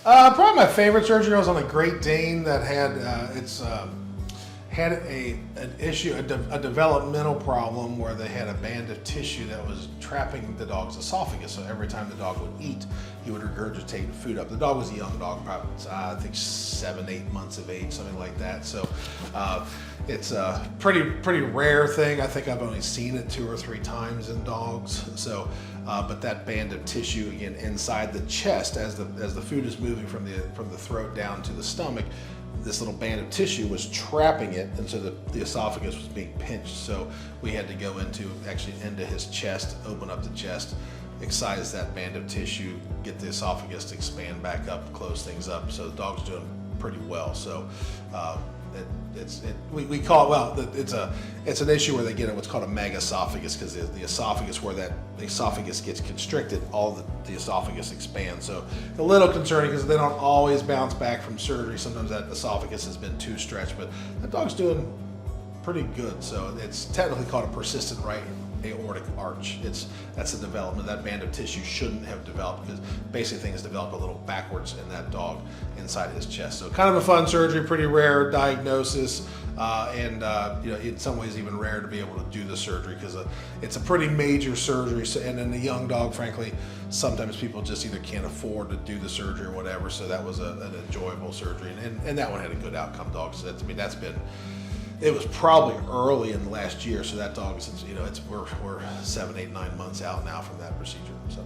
Probably my favorite surgery was on a Great Dane that had had an issue, a developmental problem where they had a band of tissue that was trapping the dog's esophagus. So every time the dog would eat, he would regurgitate the food up. The dog was a young dog, probably I think 7, 8 months of age, something like that. So it's a pretty rare thing. I think I've only seen it 2 or 3 times in dogs. So, but that band of tissue again inside the chest, as the food is moving from the throat down to the stomach, this little band of tissue was trapping it, and so the esophagus was being pinched. So we had to go into his chest, open up the chest, excise that band of tissue, get the esophagus to expand back up, close things up. So the dog's doing pretty well. So we call it, well, it's an issue where they get what's called a megaesophagus, because the esophagus, where the esophagus gets constricted, all the esophagus expands. So a little concerning because they don't always bounce back from surgery. Sometimes that esophagus has been too stretched, but the dog's doing pretty good. So it's technically called a persistent right aortic arch. That's a development. That band of tissue shouldn't have developed, because basically things develop a little backwards in that dog inside his chest. So kind of a fun surgery, pretty rare diagnosis, and in some ways even rare to be able to do the surgery, because it's a pretty major surgery. So, and in the young dog, frankly, sometimes people just either can't afford to do the surgery or whatever. So that was an enjoyable surgery, and that one had a good outcome, dog. So that's been. It was probably early in the last year, so that dog, we're 7, 8, 9 months out now from that procedure. So.